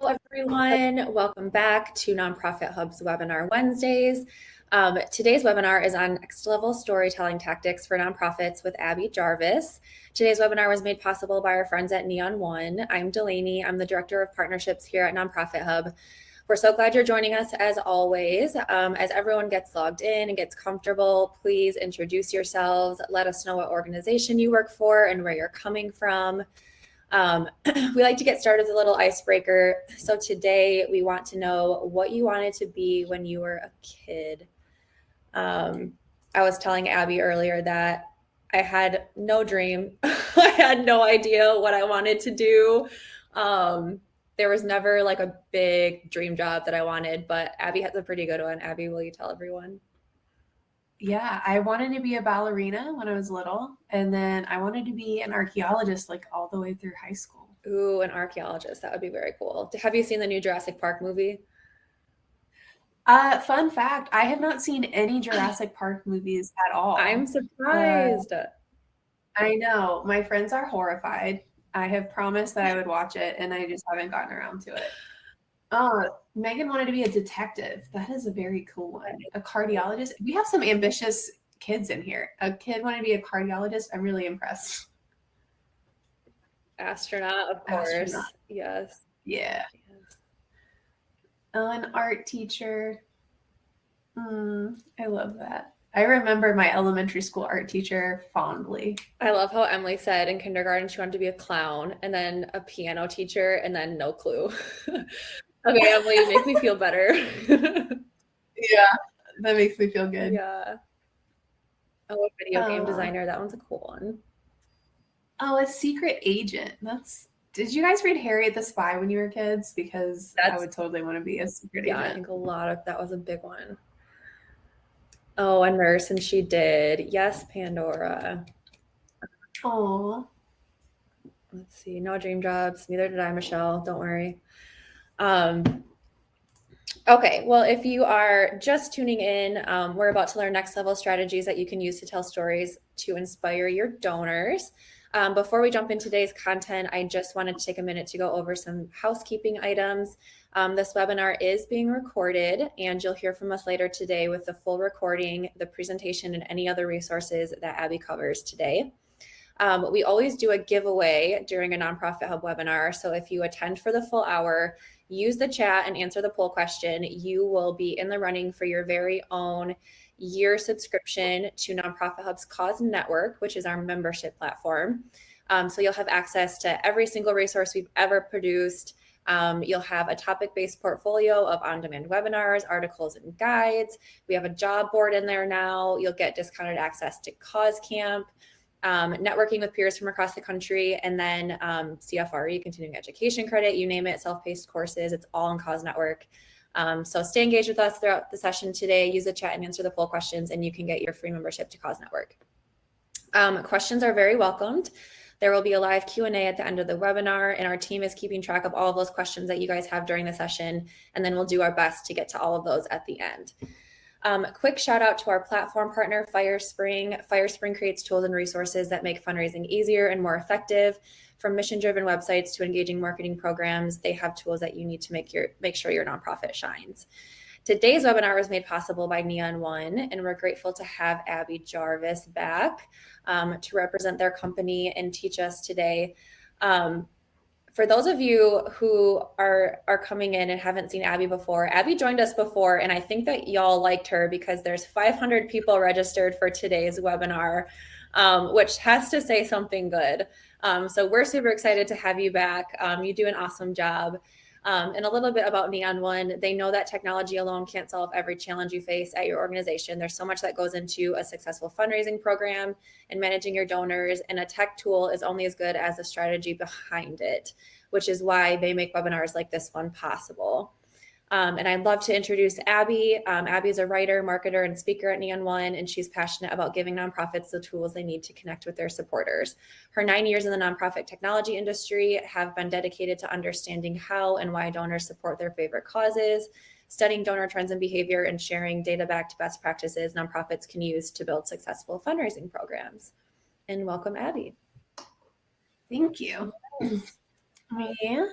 Hello, everyone. Welcome back to Nonprofit Hub's Webinar Wednesdays. Today's webinar is on next level storytelling tactics for nonprofits with Abby Jarvis. Today's webinar was made possible by our friends at Neon One. I'm Delaney. I'm the Director of Partnerships here at Nonprofit Hub. We're so glad you're joining us as always. As everyone gets logged in and gets comfortable, please introduce yourselves. Let us know what organization you work for and where you're coming from. We like to get started with a little icebreaker. So today we want to know what you wanted to be when you were a kid. I was telling Abby earlier that I had no dream. I had no idea what I wanted to do. There was never like a big dream job that I wanted, but Abby has a pretty good one. Abby, will you tell everyone? Yeah, I wanted to be a ballerina when I was little, and then I wanted to be an archaeologist like all the way through high school. Ooh, an archaeologist. That would be very cool. Have you seen the new Jurassic Park movie? Fun fact, I have not seen any Jurassic Park movies at I'm all. surprised. I know, my friends are horrified. I have promised that I would watch it, and I just haven't gotten around to it. Megan wanted to be a detective. That is a very cool one. A cardiologist. We have some ambitious kids in here. A kid wanted to be a cardiologist. I'm really impressed. Astronaut, of course. Astronaut. Yes. Yeah. Yes. An art teacher. I love that. I remember my elementary school art teacher fondly. I love how Emily said in kindergarten she wanted to be a clown and then a piano teacher and then no clue. Okay, Emily, make me feel better. Yeah, that makes me feel good. Yeah. Oh, a video game designer. That one's a cool one. Oh, a secret agent. Did you guys read Harriet the Spy when you were kids? Because I would totally want to be a secret Yeah, I agent. think that was a big one. Oh, a nurse, and she did. Yes, Pandora. Oh. Let's see. No dream jobs. Neither did I, Michelle. Don't worry. Okay, well, if you are just tuning in, we're about to learn next level strategies that you can use to tell stories to inspire your donors. Before we jump into today's content, I just wanted to take a minute to go over some housekeeping items. This webinar is being recorded, and you'll hear from us later today with the full recording, the presentation, and any other resources that Abby covers today. We always do a giveaway during a Nonprofit Hub webinar. So if you attend for the full hour, use the chat and answer the poll question, you will be in the running for your very own year subscription to Nonprofit Hub's Cause Network, which is our membership platform. So you'll have access to every single resource we've ever produced. You'll have a topic-based portfolio of on-demand webinars, articles, and guides. We have a job board in there now. You'll get discounted access to Cause Camp. Networking with peers from across the country, and then CFRE, continuing education credit, you name it, self-paced courses, it's all in Cause Network. So stay engaged with us throughout the session today, use the chat and answer the poll questions, and you can get your free membership to Cause Network. Questions are very welcomed. There will be a live Q&A at the end of the webinar, and our team is keeping track of all of those questions that you guys have during the session, and then we'll do our best to get to all of those at the end. Quick shout out to our platform partner, FireSpring. FireSpring creates tools and resources that make fundraising easier and more effective. From mission-driven websites to engaging marketing programs, they have tools that you need to make sure your nonprofit shines. Today's webinar was made possible by Neon One, and we're grateful to have Abby Jarvis back to represent their company and teach us today. For those of you who are coming in and haven't seen Abby before, Abby joined us before, and I think that y'all liked her because there's 500 people registered for today's webinar, which has to say something good. So we're super excited to have you back. You do an awesome job. And a little bit about Neon One, they know that technology alone can't solve every challenge you face at your organization. There's so much that goes into a successful fundraising program and managing your donors, and a tech tool is only as good as the strategy behind it, which is why they make webinars like this one possible. And I'd love to introduce Abby. Abby is a writer, marketer, and speaker at Neon One, and she's passionate about giving nonprofits the tools they need to connect with their supporters. Her 9 years in the nonprofit technology industry have been dedicated to understanding how and why donors support their favorite causes, studying donor trends and behavior, and sharing data-backed best practices nonprofits can use to build successful fundraising programs. And welcome, Abby. Thank you. Yeah.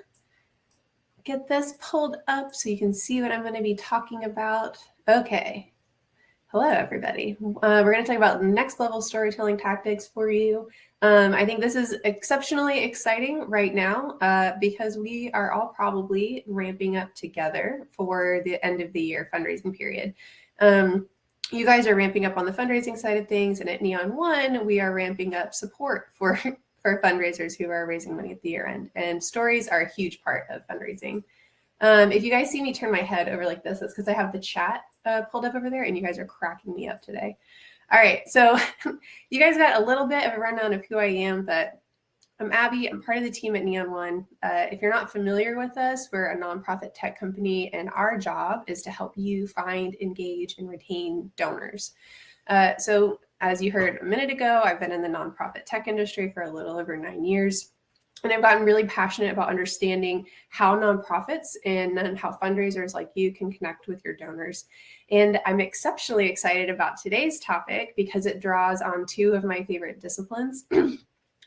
get this pulled up so you can see what I'm going to be talking about. Okay. Hello, everybody. We're going to talk about next level storytelling tactics for you. I think this is exceptionally exciting right now because we are all probably ramping up together for the end of the year fundraising period. You guys are ramping up on the fundraising side of things, and at Neon One, we are ramping up support for fundraisers who are raising money at the year end. And stories are a huge part of fundraising. If you guys see me turn my head over like this, it's because I have the chat pulled up over there, and you guys are cracking me up today. All right, so you guys got a little bit of a rundown of who I am, but I'm Abby. I'm part of the team at Neon One. If you're not familiar with us, we're a nonprofit tech company, and our job is to help you find, engage, and retain donors. So as you heard a minute ago, I've been in the nonprofit tech industry for a little over 9 years. And I've gotten really passionate about understanding how nonprofits and how fundraisers like you can connect with your donors. And I'm exceptionally excited about today's topic because it draws on two of my favorite disciplines.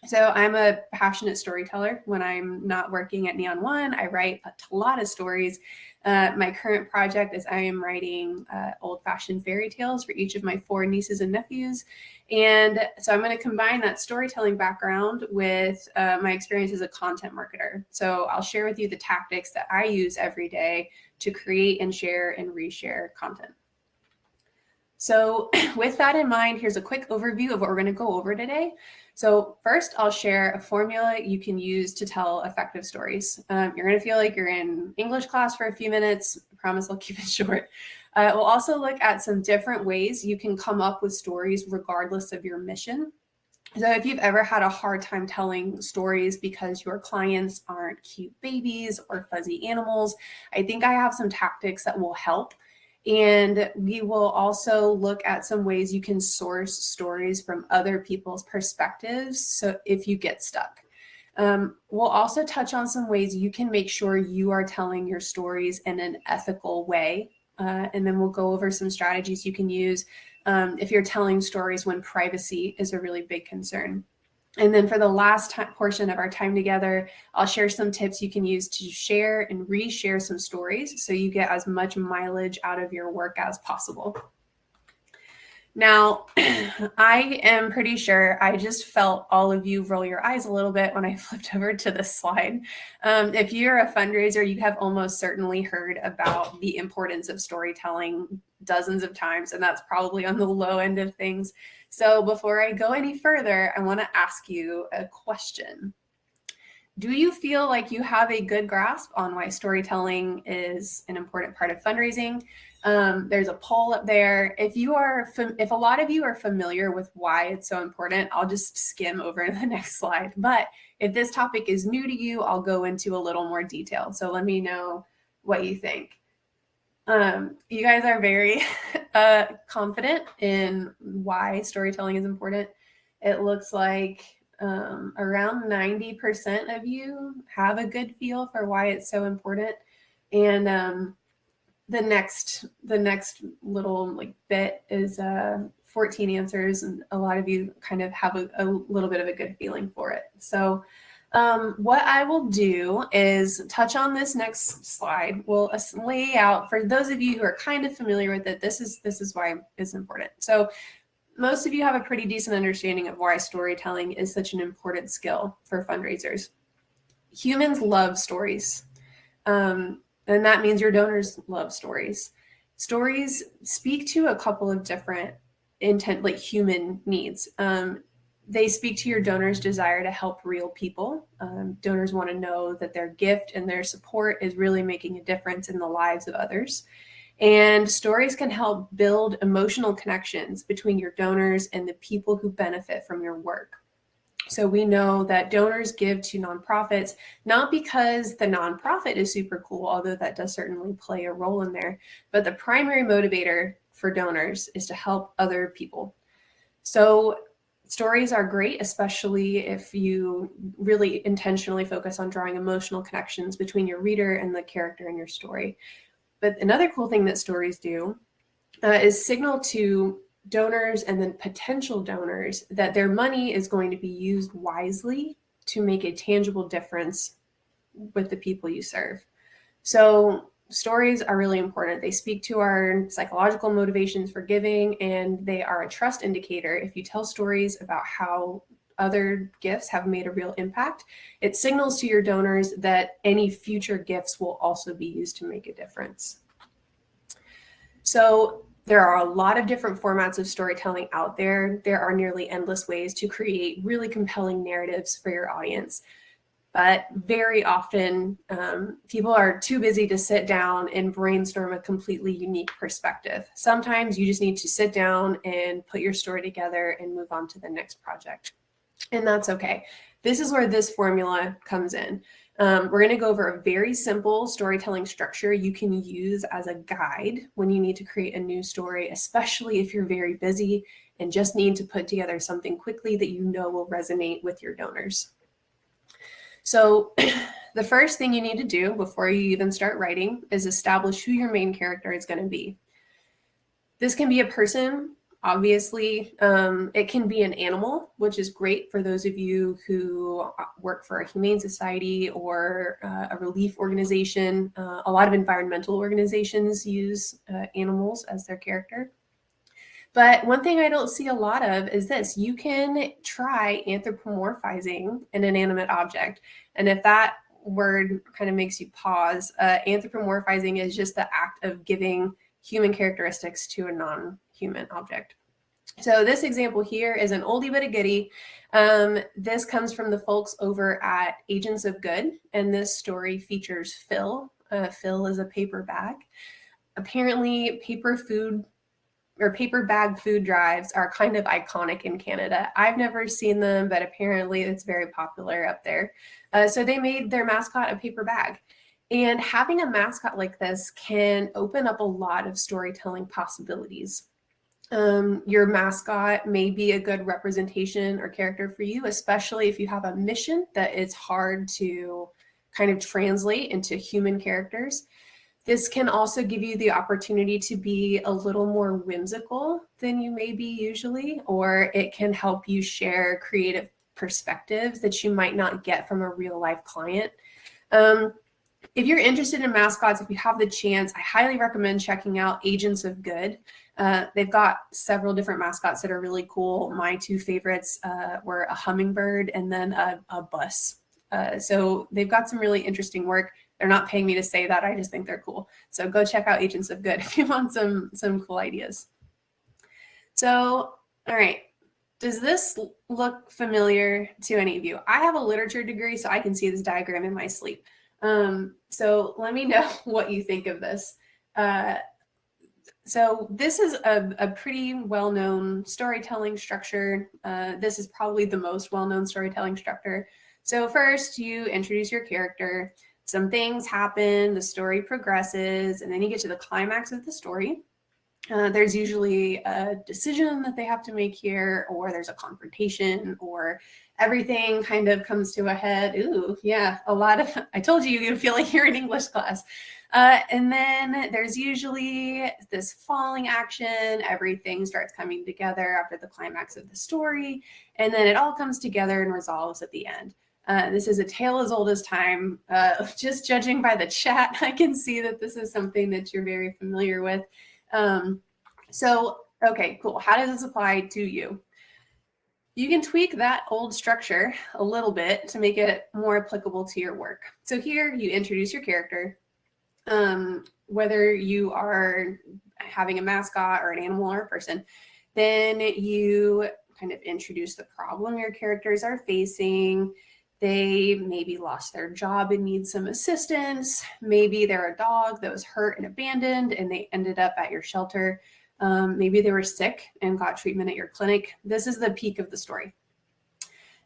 So I'm a passionate storyteller. When I'm not working at Neon One, I write a lot of stories. My current project is I am writing old-fashioned fairy tales for each of my 4 nieces and nephews. And so I'm going to combine that storytelling background with my experience as a content marketer. So I'll share with you the tactics that I use every day to create and share and reshare content. So with that in mind, here's a quick overview of what we're going to go over today. So first, I'll share a formula you can use to tell effective stories. You're going to feel like you're in English class for a few minutes. I promise I'll keep it short. We'll also look at some different ways you can come up with stories regardless of your mission. So if you've ever had a hard time telling stories because your clients aren't cute babies or fuzzy animals, I think I have some tactics that will help. And we will also look at some ways you can source stories from other people's perspectives. So if you get stuck, we'll also touch on some ways you can make sure you are telling your stories in an ethical way. And then we'll go over some strategies you can use if you're telling stories when privacy is a really big concern. And then for the last portion of our time together, I'll share some tips you can use to share and reshare some stories so you get as much mileage out of your work as possible. Now, I am pretty sure I just felt all of you roll your eyes a little bit when I flipped over to this slide. If you're a fundraiser, you have almost certainly heard about the importance of storytelling dozens of times, and that's probably on the low end of things. So before I go any further, I want to ask you a question. Do you feel like you have a good grasp on why storytelling is an important part of fundraising? There's a poll up there. If a lot of you are familiar with why it's so important, I'll just skim over to the next slide. But if this topic is new to you, I'll go into a little more detail. So let me know what you think. You guys are very confident in why storytelling is important. It looks like around 90% of you have a good feel for why it's so important. And the next little bit is 14 answers, and a lot of you kind of have a little bit of a good feeling for it. So what I will do is touch on this next slide. We'll lay out, for those of you who are kind of familiar with it, this is why it's important. So most of you have a pretty decent understanding of why storytelling is such an important skill for fundraisers. Humans love stories. And that means your donors love stories. Stories speak to a couple of different human needs. They speak to your donors' desire to help real people. Donors want to know that their gift and their support is really making a difference in the lives of others. And stories can help build emotional connections between your donors and the people who benefit from your work. So we know that donors give to nonprofits, not because the nonprofit is super cool, although that does certainly play a role in there, but the primary motivator for donors is to help other people. So stories are great, especially if you really intentionally focus on drawing emotional connections between your reader and the character in your story. But another cool thing that stories do is signal to donors and then potential donors that their money is going to be used wisely to make a tangible difference with the people you serve. So stories are really important. They speak to our psychological motivations for giving, and they are a trust indicator. If you tell stories about how other gifts have made a real impact, it signals to your donors that any future gifts will also be used to make a difference. So there are a lot of different formats of storytelling out there. There are nearly endless ways to create really compelling narratives for your audience. But very often, people are too busy to sit down and brainstorm a completely unique perspective. Sometimes you just need to sit down and put your story together and move on to the next project. And that's okay. This is where this formula comes in. We're going to go over a very simple storytelling structure you can use as a guide when you need to create a new story, especially if you're very busy and just need to put together something quickly that you know will resonate with your donors. So the first thing you need to do before you even start writing is establish who your main character is going to be. This can be a person, obviously. It can be an animal, which is great for those of you who work for a humane society or a relief organization. A lot of environmental organizations use animals as their character. But one thing I don't see a lot of is this. You can try anthropomorphizing an inanimate object. And if that word kind of makes you pause, anthropomorphizing is just the act of giving human characteristics to a non-human object. So this example here is an oldie but a goodie. This comes from the folks over at Agents of Good, and this story features Phil. Phil is a paper bag. Apparently, paper bag food drives are kind of iconic in Canada. I've never seen them, but apparently it's very popular up there. So they made their mascot a paper bag. And having a mascot like this can open up a lot of storytelling possibilities. Your mascot may be a good representation or character for you, especially if you have a mission that is hard to kind of translate into human characters. This can also give you the opportunity to be a little more whimsical than you may be usually, or it can help you share creative perspectives that you might not get from a real life client. If you're interested in mascots, if you have the chance, I highly recommend checking out Agents of Good. They've got several different mascots that are really cool. My two favorites were a hummingbird and then a bus. So they've got some really interesting work. They're not paying me to say that. I just think they're cool. So go check out Agents of Good if you want some cool ideas. So, all right. Does this look familiar to any of you? I have a literature degree, so I can see this diagram in my sleep. So let me know what you think of this. So this is a pretty well-known storytelling structure. This is probably the most well-known storytelling structure. So first you introduce your character, some things happen, the story progresses, and then you get to the climax of the story. There's usually a decision that they have to make here, or there's a confrontation, or everything kind of comes to a head. Ooh, yeah, a lot of, I told you feel like you're in English class. And then there's usually this falling action. Everything starts coming together after the climax of the story, and then it all comes together and resolves at the end. This is a tale as old as time. Just judging by the chat, I can see that this is something that you're very familiar with. So, okay, cool. How does this apply to you? You can tweak that old structure a little bit to make it more applicable to your work. So here you introduce your character, whether you are having a mascot or an animal or a person, then you kind of introduce the problem your characters are facing. They maybe lost their job and need some assistance. Maybe they're a dog that was hurt and abandoned and they ended up at your shelter. Maybe they were sick and got treatment at your clinic. This is the peak of the story.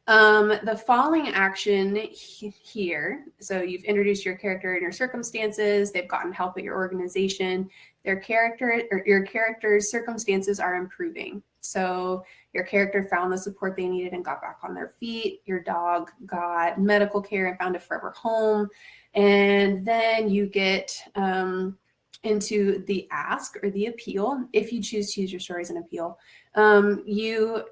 The falling action here, so you've introduced your character and your circumstances, they've gotten help at your organization, your character's circumstances are improving. So your character found the support they needed and got back on their feet. Your dog got medical care and found a forever home. And then you get into the ask or the appeal. If you choose to use your story as an appeal, you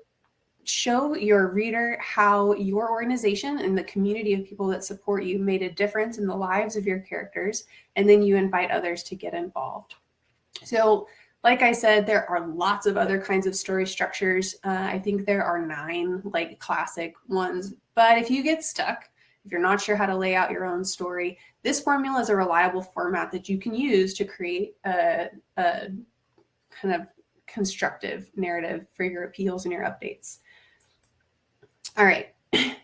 show your reader how your organization and the community of people that support you made a difference in the lives of your characters, and then you invite others to get involved. So, like I said, there are lots of other kinds of story structures. I think there are 9 like classic ones, but if you get stuck, if you're not sure how to lay out your own story, this formula is a reliable format that you can use to create a kind of constructive narrative for your appeals and your updates. All right,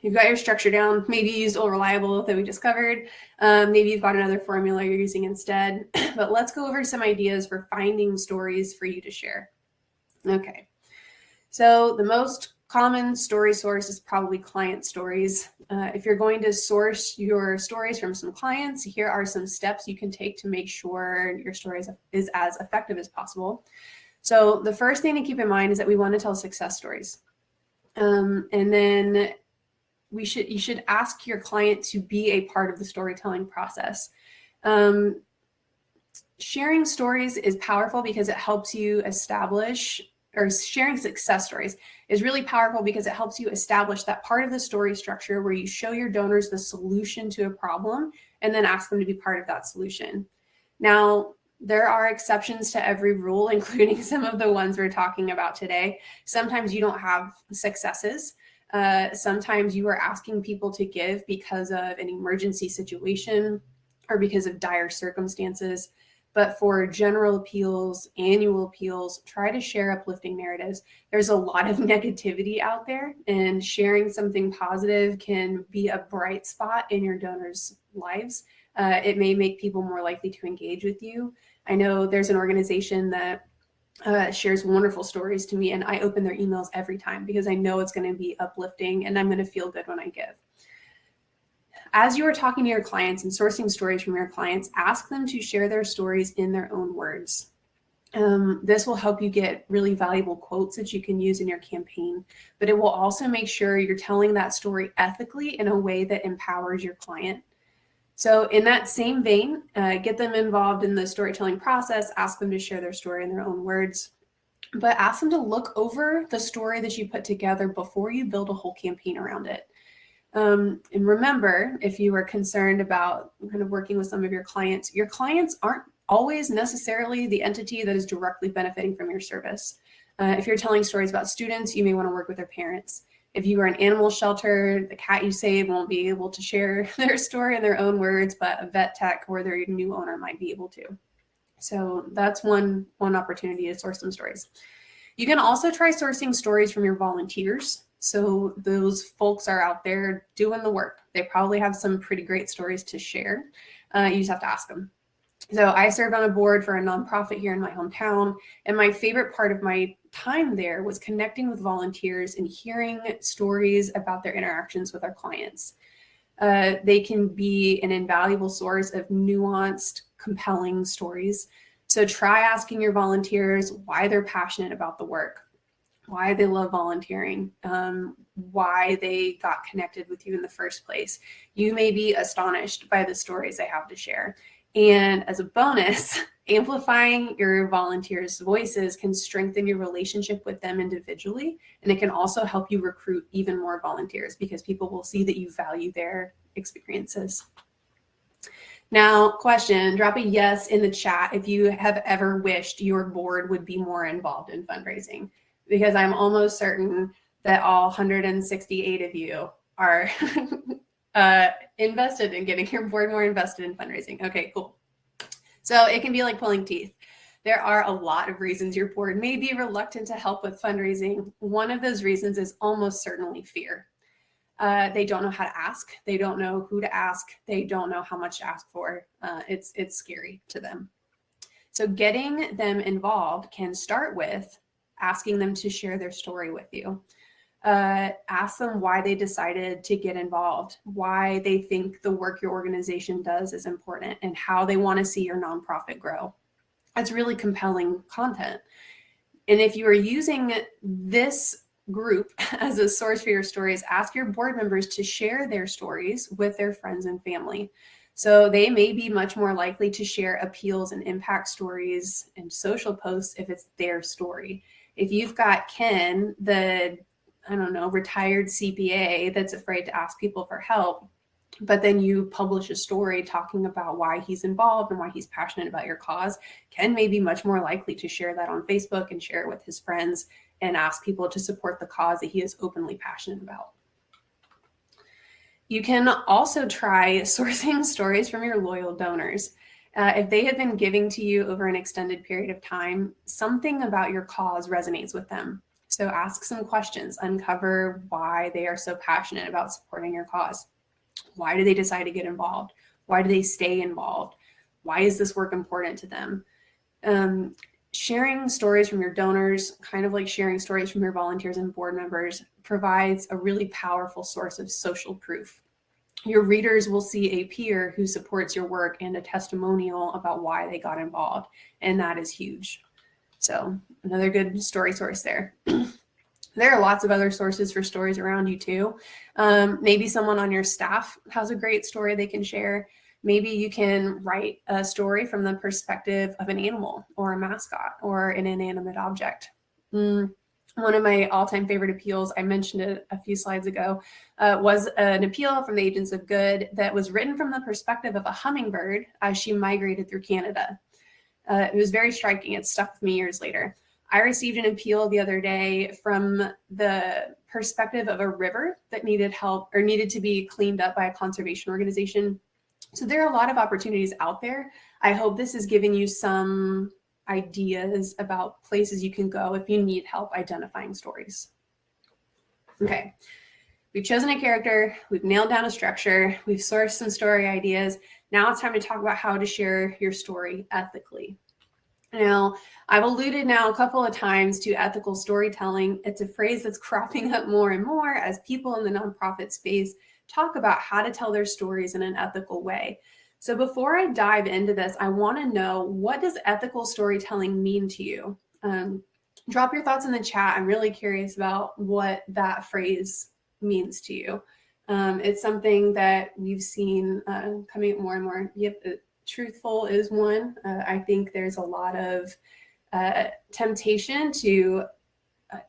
you've got your structure down. Maybe you used Old Reliable that we just covered. Maybe you've got another formula you're using instead. But let's go over some ideas for finding stories for you to share. Okay, so the most common story source is probably client stories. If you're going to source your stories from some clients, here are some steps you can take to make sure your story is as effective as possible. So the first thing to keep in mind is that we want to tell success stories. And then you should ask your client to be a part of the storytelling process. Sharing stories is powerful because it helps you establish, or sharing success stories is really powerful because it helps you establish that part of the story structure where you show your donors the solution to a problem and then ask them to be part of that solution. Now, there are exceptions to every rule, including some of the ones we're talking about today. Sometimes you don't have successes. Sometimes you are asking people to give because of an emergency situation or because of dire circumstances. But for general appeals, annual appeals, try to share uplifting narratives. There's a lot of negativity out there, and sharing something positive can be a bright spot in your donors' lives. It may make people more likely to engage with you. I know there's an organization that shares wonderful stories to me, and I open their emails every time because I know it's going to be uplifting and I'm going to feel good when I give. As you are talking to your clients and sourcing stories from your clients, ask them to share their stories in their own words. This will help you get really valuable quotes that you can use in your campaign, but it will also make sure you're telling that story ethically in a way that empowers your client. So in that same vein, get them involved in the storytelling process, ask them to share their story in their own words, but ask them to look over the story that you put together before you build a whole campaign around it. And remember, if you are concerned about kind of working with some of your clients aren't always necessarily the entity that is directly benefiting from your service. If you're telling stories about students, you may want to work with their parents. If you are an animal shelter, the cat you save won't be able to share their story in their own words, but a vet tech or their new owner might be able to. So that's one opportunity to source some stories. You can also try sourcing stories from your volunteers. So those folks are out there doing the work. They probably have some pretty great stories to share. You just have to ask them. So I served on a board for a nonprofit here in my hometown, and my favorite part of my time there was connecting with volunteers and hearing stories about their interactions with our clients. They can be an invaluable source of nuanced, compelling stories. So try asking your volunteers why they're passionate about the work, why they love volunteering, why they got connected with you in the first place. You may be astonished by the stories they have to share. And as a bonus, amplifying your volunteers' voices can strengthen your relationship with them individually. And it can also help you recruit even more volunteers because people will see that you value their experiences. Now, question, drop a yes in the chat if you have ever wished your board would be more involved in fundraising, because I'm almost certain that all 168 of you are invested in getting your board more invested in fundraising. Okay, cool. So it can be like pulling teeth. There are a lot of reasons your board may be reluctant to help with fundraising. One of those reasons is almost certainly fear. They don't know how to ask. They don't know who to ask. They don't know how much to ask for. It's scary to them. So getting them involved can start with asking them to share their story with you. Ask them why they decided to get involved, why they think the work your organization does is important, and how they want to see your nonprofit grow. That's really compelling content. And if you are using this group as a source for your stories, ask your board members to share their stories with their friends and family. So they may be much more likely to share appeals and impact stories and social posts if it's their story. If you've got Ken, the I don't know, retired CPA that's afraid to ask people for help, but then you publish a story talking about why he's involved and why he's passionate about your cause, Ken may be much more likely to share that on Facebook and share it with his friends and ask people to support the cause that he is openly passionate about. You can also try sourcing stories from your loyal donors. If they have been giving to you over an extended period of time, something about your cause resonates with them. So ask some questions, uncover why they are so passionate about supporting your cause. Why do they decide to get involved? Why do they stay involved? Why is this work important to them? Sharing stories from your donors, kind of like sharing stories from your volunteers and board members, provides a really powerful source of social proof. Your readers will see a peer who supports your work and a testimonial about why they got involved, and that is huge. So another good story source there. There are lots of other sources for stories around you too. Maybe someone on your staff has a great story they can share. Maybe you can write a story from the perspective of an animal or a mascot or an inanimate object. One of my all-time favorite appeals, I mentioned it a few slides ago, was an appeal from the Agents of Good that was written from the perspective of a hummingbird as she migrated through Canada. It was very striking. It stuck with me years later. I received an appeal the other day from the perspective of a river that needed help or needed to be cleaned up by a conservation organization. So there are a lot of opportunities out there. I hope this has given you some ideas about places you can go if you need help identifying stories. Okay, we've chosen a character, we've nailed down a structure, we've sourced some story ideas. Now it's time to talk about how to share your story ethically. Now, I've alluded now a couple of times to ethical storytelling. It's a phrase that's cropping up more and more as people in the nonprofit space talk about how to tell their stories in an ethical way. So before I dive into this, I want to know, what does ethical storytelling mean to you? Drop your thoughts in the chat. I'm really curious about what that phrase means to you. It's something that we've seen coming up more and more. Yep, truthful is one. I think there's a lot of temptation to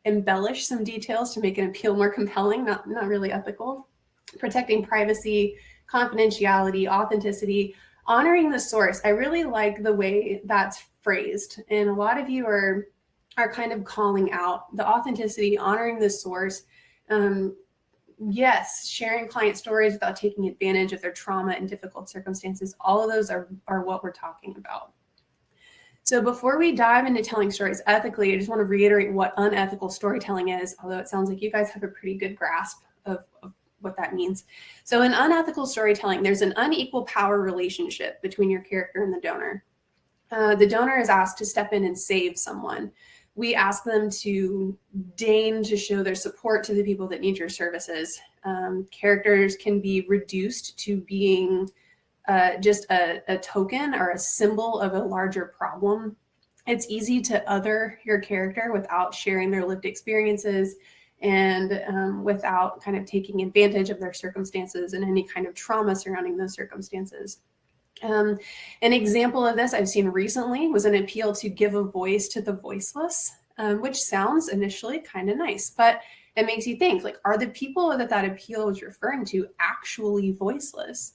embellish some details to make an appeal more compelling, not really ethical. Protecting privacy, confidentiality, authenticity, honoring the source. I really like the way that's phrased. And a lot of you are kind of calling out the authenticity, honoring the source. Yes, sharing client stories without taking advantage of their trauma and difficult circumstances. All of those are what we're talking about. So before we dive into telling stories ethically, I just want to reiterate what unethical storytelling is, although it sounds like you guys have a pretty good grasp of what that means. So in unethical storytelling, there's an unequal power relationship between your character and the donor. The donor is asked to step in and save someone. We ask them to deign to show their support to the people that need your services. Characters can be reduced to being just a token or a symbol of a larger problem. It's easy to other your character without sharing their lived experiences and without kind of taking advantage of their circumstances and any kind of trauma surrounding those circumstances. An example of this I've seen recently was an appeal to give a voice to the voiceless, which sounds initially kind of nice, but it makes you think, like, are the people that appeal was referring to actually voiceless?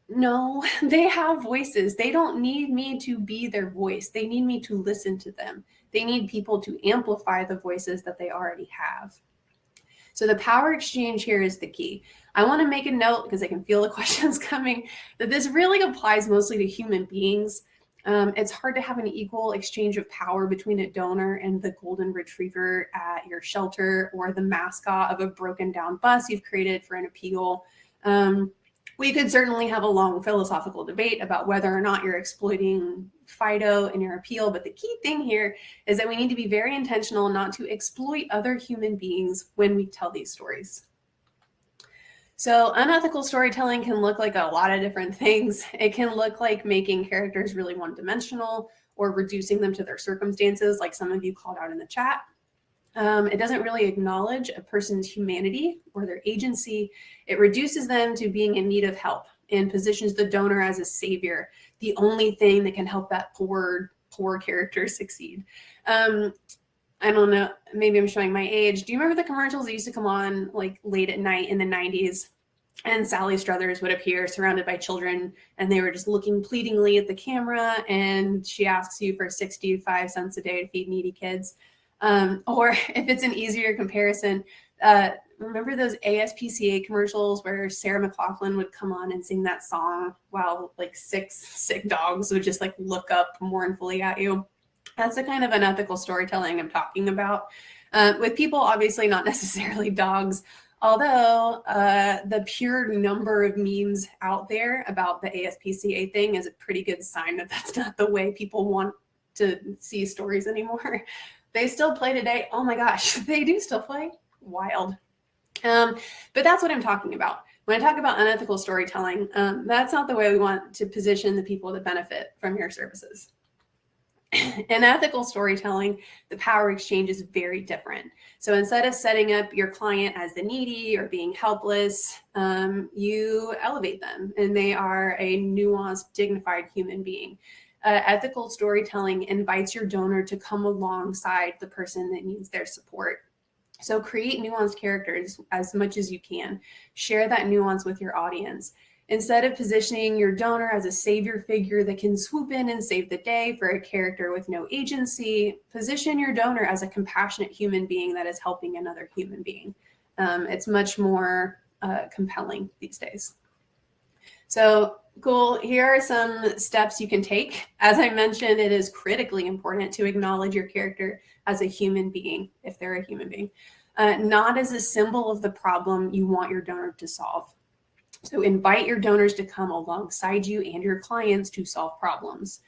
No, they have voices. They don't need me to be their voice. They need me to listen to them. They need people to amplify the voices that they already have. So the power exchange here is the key. I want to make a note, because I can feel the questions coming, that this really applies mostly to human beings. It's hard to have an equal exchange of power between a donor and the golden retriever at your shelter or the mascot of a broken down bus you've created for an appeal. We could certainly have a long philosophical debate about whether or not you're exploiting Fido in your appeal, but the key thing here is that we need to be very intentional not to exploit other human beings when we tell these stories. So unethical storytelling can look like a lot of different things. It can look like making characters really one-dimensional or reducing them to their circumstances, like some of you called out in the chat. It doesn't really acknowledge a person's humanity or their agency. It reduces them to being in need of help and positions the donor as a savior, the only thing that can help that poor character succeed. I don't know, maybe I'm showing my age. Do you remember the commercials that used to come on like late at night in the 90s? And Sally Struthers would appear surrounded by children, and they were just looking pleadingly at the camera, and she asks you for 65 cents a day to feed needy kids. Or if it's an easier comparison, remember those ASPCA commercials where Sarah McLachlan would come on and sing that song while like 6 sick dogs would just like look up mournfully at you? That's the kind of unethical storytelling I'm talking about. With people, obviously not necessarily dogs, although the pure number of memes out there about the ASPCA thing is a pretty good sign that that's not the way people want to see stories anymore. They still play today. Oh my gosh, they do still play. Wild. But that's what I'm talking about. When I talk about unethical storytelling, that's not the way we want to position the people that benefit from your services. In ethical storytelling, the power exchange is very different. So instead of setting up your client as the needy or being helpless, you elevate them and they are a nuanced, dignified human being. Ethical storytelling invites your donor to come alongside the person that needs their support. So create nuanced characters as much as you can. Share that nuance with your audience. Instead of positioning your donor as a savior figure that can swoop in and save the day for a character with no agency, position your donor as a compassionate human being that is helping another human being. It's much more compelling these days. So cool. Here are some steps you can take. As I mentioned, it is critically important to acknowledge your character as a human being, if they're a human being, not as a symbol of the problem you want your donor to solve. So invite your donors to come alongside you and your clients to solve problems.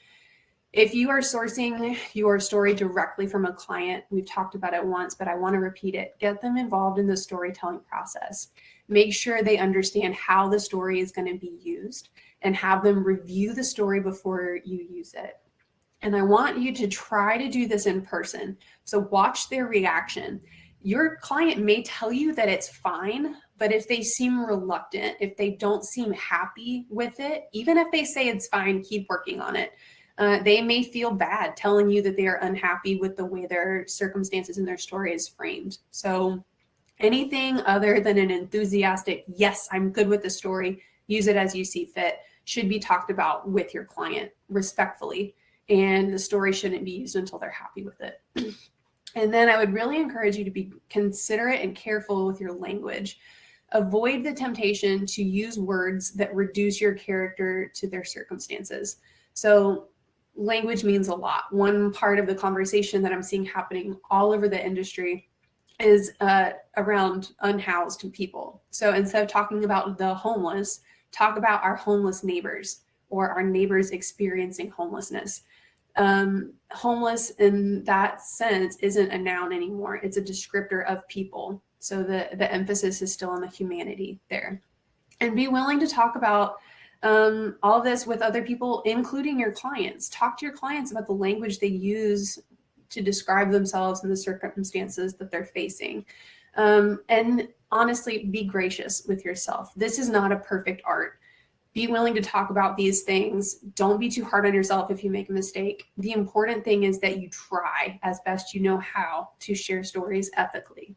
If you are sourcing your story directly from a client, we've talked about it once, but I want to repeat it. Get them involved in the storytelling process. Make sure they understand how the story is going to be used and have them review the story before you use it. And I want you to try to do this in person. So watch their reaction. Your client may tell you that it's fine, but if they seem reluctant, if they don't seem happy with it, even if they say it's fine, keep working on it. They may feel bad telling you that they are unhappy with the way their circumstances and their story is framed. So anything other than an enthusiastic, yes, I'm good with the story, use it as you see fit, should be talked about with your client respectfully. And the story shouldn't be used until they're happy with it. And then I would really encourage you to be considerate and careful with your language. Avoid the temptation to use words that reduce your character to their circumstances. So language means a lot. One part of the conversation that I'm seeing happening all over the industry is around unhoused people. So instead of talking about the homeless, talk about our homeless neighbors or our neighbors experiencing homelessness. Homeless in that sense isn't a noun anymore. It's a descriptor of people. So the emphasis is still on the humanity there. And be willing to talk about all of this with other people, including your clients. Talk to your clients about the language they use to describe themselves and the circumstances that they're facing. And honestly, be gracious with yourself. This is not a perfect art. Be willing to talk about these things. Don't be too hard on yourself if you make a mistake. The important thing is that you try as best you know how to share stories ethically.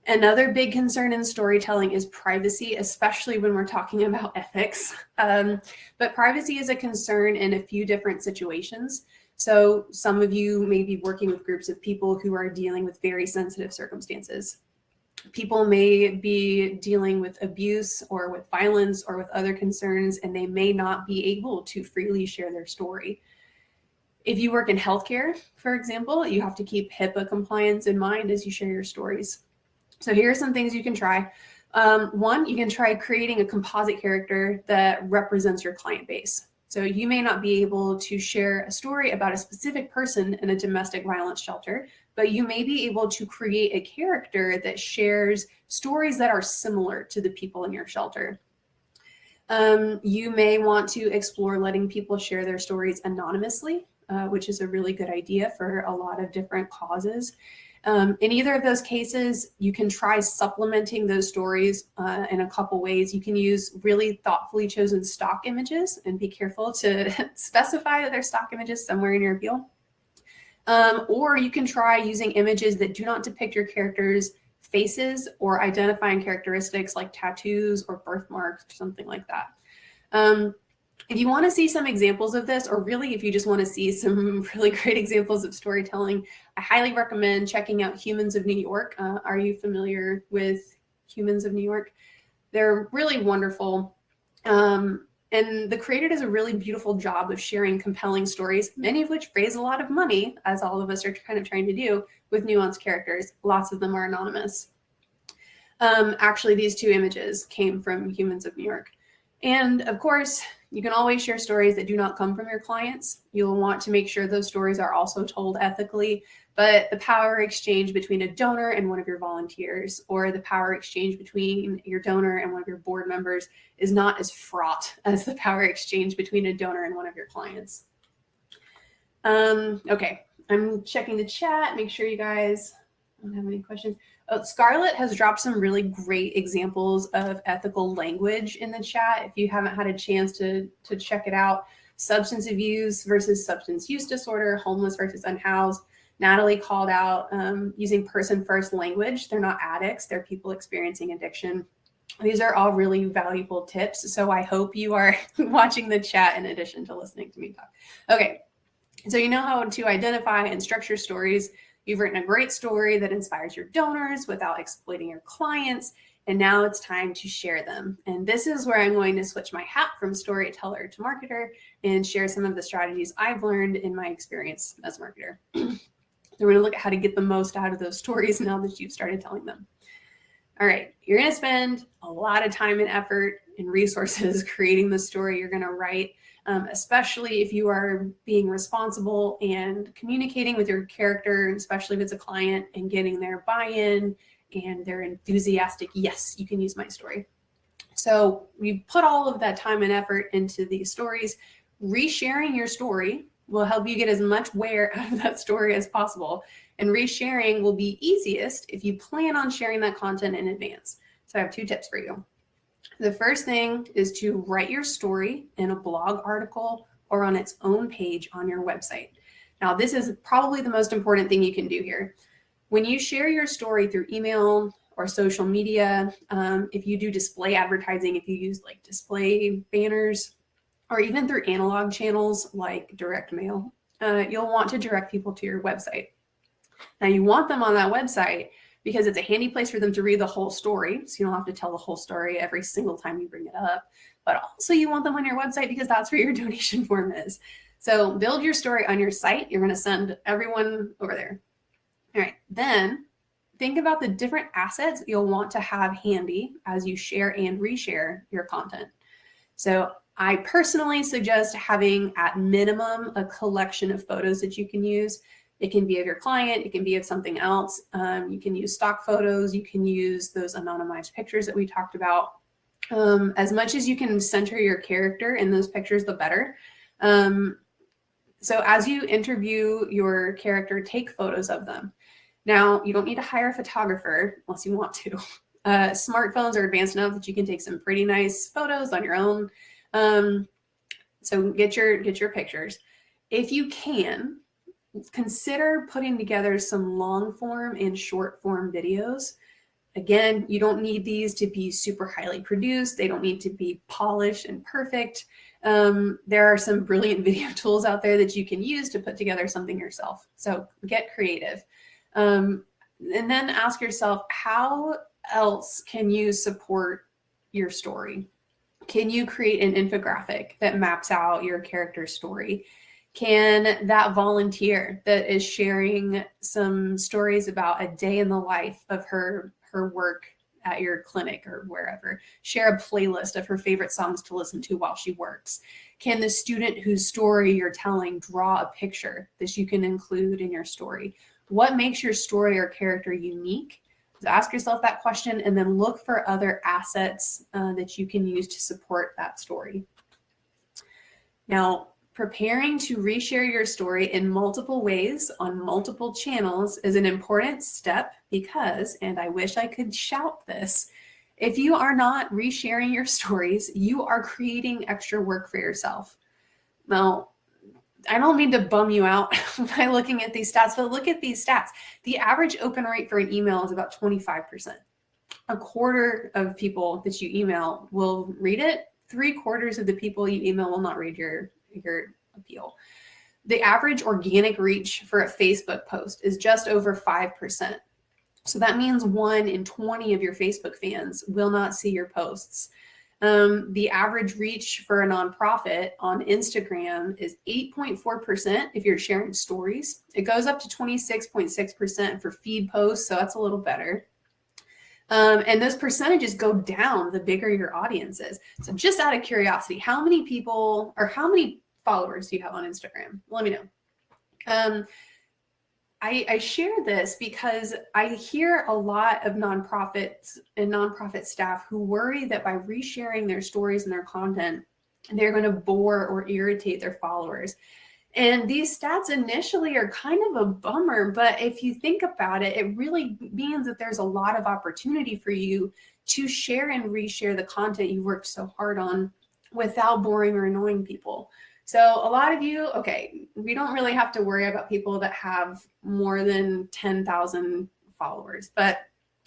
Another big concern in storytelling is privacy, especially when we're talking about ethics. But privacy is a concern in a few different situations. So some of you may be working with groups of people who are dealing with very sensitive circumstances. People may be dealing with abuse or with violence or with other concerns, and they may not be able to freely share their story. If you work in healthcare, for example, you have to keep HIPAA compliance in mind as you share your stories. So here are some things you can try. One, you can try creating a composite character that represents your client base. So you may not be able to share a story about a specific person in a domestic violence shelter, but you may be able to create a character that shares stories that are similar to the people in your shelter. You may want to explore letting people share their stories anonymously, which is a really good idea for a lot of different causes. In either of those cases, you can try supplementing those stories in a couple ways. You can use really thoughtfully chosen stock images and be careful to specify that they're stock images somewhere in your appeal. Or you can try using images that do not depict your characters' faces or identifying characteristics like tattoos or birthmarks or something like that. If you want to see some examples of this, or really if you just want to see some really great examples of storytelling, I highly recommend checking out Humans of New York. Are you familiar with Humans of New York? They're really wonderful. And the creator does a really beautiful job of sharing compelling stories, many of which raise a lot of money, as all of us are kind of trying to do, with nuanced characters. Lots of them are anonymous. Actually, these two images came from Humans of New York. And of course, you can always share stories that do not come from your clients. You'll want to make sure those stories are also told ethically, but the power exchange between a donor and one of your volunteers, or the power exchange between your donor and one of your board members, is not as fraught as the power exchange between a donor and one of your clients. Okay, I'm checking the chat, make sure you guys don't have any questions. Oh, Scarlett has dropped some really great examples of ethical language in the chat. If you haven't had a chance to check it out, substance abuse versus substance use disorder, homeless versus unhoused. Natalie called out using person-first language. They're not addicts, they're people experiencing addiction. These are all really valuable tips. So I hope you are watching the chat in addition to listening to me talk. Okay, so you know how to identify and structure stories. You've written a great story that inspires your donors without exploiting your clients, and now it's time to share them. And this is where I'm going to switch my hat from storyteller to marketer and share some of the strategies I've learned in my experience as a marketer. So we're going to look at how to get the most out of those stories now that you've started telling them. All right, you're going to spend a lot of time and effort and resources creating the story you're going to write. Especially if you are being responsible and communicating with your character, especially if it's a client, and getting their buy-in and their enthusiastic, yes, you can use my story. So we put all of that time and effort into these stories. Resharing your story will help you get as much wear out of that story as possible. And resharing will be easiest if you plan on sharing that content in advance. So I have 2 tips for you. The first thing is to write your story in a blog article or on its own page on your website. Now, this is probably the most important thing you can do here. When you share your story through email or social media, if you do display advertising, if you use like display banners, or even through analog channels like direct mail, you'll want to direct people to your website. Now, you want them on that website because it's a handy place for them to read the whole story. So you don't have to tell the whole story every single time you bring it up. But also you want them on your website because that's where your donation form is. So build your story on your site. You're going to send everyone over there. All right, then think about the different assets you'll want to have handy as you share and reshare your content. So I personally suggest having at minimum a collection of photos that you can use. It can be of your client, it can be of something else. You can use stock photos, you can use those anonymized pictures that we talked about. As much as you can center your character in those pictures, the better. So as you interview your character, take photos of them. Now, you don't need to hire a photographer unless you want to. Smartphones are advanced enough that you can take some pretty nice photos on your own. So get your pictures. If you can, consider putting together some long form and short form videos. Again, you don't need these to be super highly produced. They don't need to be polished and perfect. There are some brilliant video tools out there that you can use to put together something yourself. So get creative. And then ask yourself, how else can you support your story? Can you create an infographic that maps out your character's story? Can that volunteer that is sharing some stories about a day in the life of her work at your clinic or wherever share a playlist of her favorite songs to listen to while she works? Can the student whose story you're telling draw a picture that you can include in your story? What makes your story or character unique? So ask yourself that question and then look for other assets that you can use to support that story. Now, preparing to reshare your story in multiple ways on multiple channels is an important step because, and I wish I could shout this, if you are not resharing your stories, you are creating extra work for yourself. Now, I don't mean to bum you out by looking at these stats, but look at these stats. The average open rate for an email is about 25%. A quarter of people that you email will read it. 3/4 of the people you email will not read your appeal. The average organic reach for a Facebook post is just over 5%. So that means 1 in 20 of your Facebook fans will not see your posts. The average reach for a nonprofit on Instagram is 8.4% if you're sharing stories. It goes up to 26.6% for feed posts, so that's a little better. And those percentages go down the bigger your audience is. So just out of curiosity, how many people or how many followers do you have on Instagram? Let me know. I share this because I hear a lot of nonprofits and nonprofit staff who worry that by resharing their stories and their content, they're going to bore or irritate their followers. And these stats initially are kind of a bummer, but if you think about it, it really means that there's a lot of opportunity for you to share and reshare the content you worked so hard on without boring or annoying people. So a lot of you, okay, we don't really have to worry about people that have more than 10,000 followers, but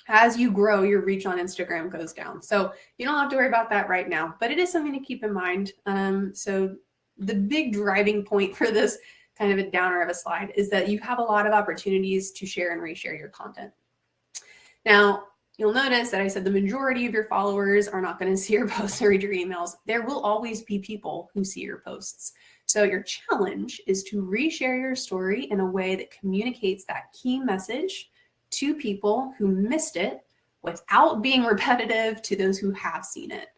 as you grow, your reach on Instagram goes down. So you don't have to worry about that right now, but it is something to keep in mind. So the big driving point for this kind of a downer of a slide is that you have a lot of opportunities to share and reshare your content. Now, you'll notice that I said the majority of your followers are not going to see your posts or read your emails. There will always be people who see your posts. So your challenge is to reshare your story in a way that communicates that key message to people who missed it without being repetitive to those who have seen it.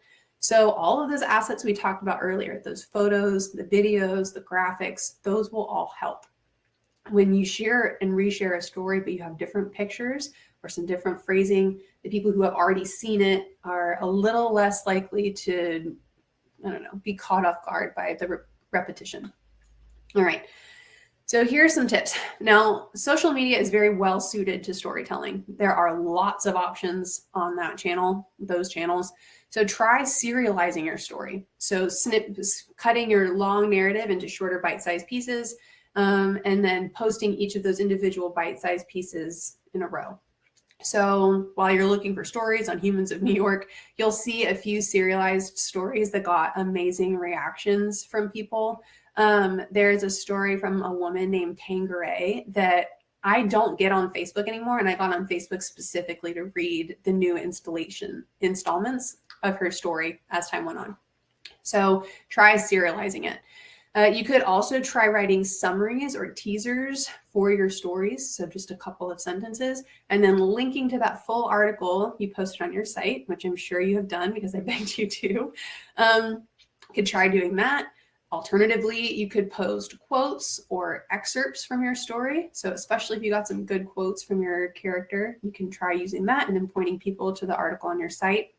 So all of those assets we talked about earlier, those photos, the videos, the graphics, those will all help. When you share and reshare a story, but you have different pictures or some different phrasing, the people who have already seen it are a little less likely to, be caught off guard by the repetition. All right. So here are some tips. Now, social media is very well suited to storytelling. There are lots of options on that channel, those channels. So try serializing your story. So cutting your long narrative into shorter bite-sized pieces, and then posting each of those individual bite-sized pieces in a row. So while you're looking for stories on Humans of New York, you'll see a few serialized stories that got amazing reactions from people. There's a story from a woman named Tangeray that I don't get on Facebook anymore, and I got on Facebook specifically to read the new installments of her story as time went on. So try serializing it. You could also try writing summaries or teasers for your stories, so just a couple of sentences, and then linking to that full article you posted on your site, which I'm sure you have done because I begged you to. You could try doing that. Alternatively, you could post quotes or excerpts from your story. So especially if you got some good quotes from your character, you can try using that and then pointing people to the article on your site.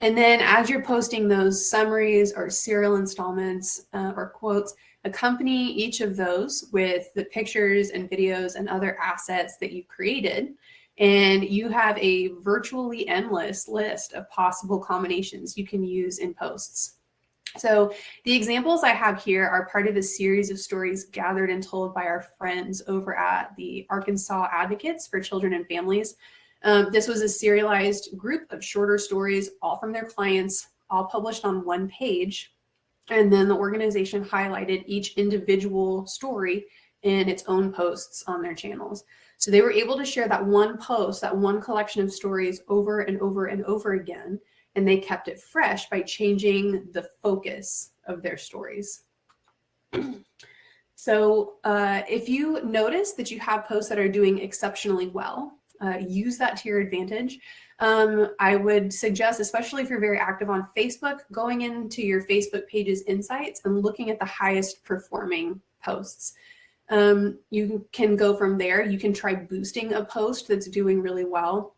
And then as you're posting those summaries or serial installments or quotes, accompany each of those with the pictures and videos and other assets that you've created. And you have a virtually endless list of possible combinations you can use in posts. So the examples I have here are part of a series of stories gathered and told by our friends over at the Arkansas Advocates for Children and Families. This was a serialized group of shorter stories, all from their clients, all published on one page. And then the organization highlighted each individual story in its own posts on their channels. So they were able to share that one post, that one collection of stories over and over and over again. And they kept it fresh by changing the focus of their stories. So if you notice that you have posts that are doing exceptionally well, use that to your advantage. I would suggest, especially if you're very active on Facebook, going into your Facebook page's insights and looking at the highest performing posts. You can go from there. You can try boosting a post that's doing really well.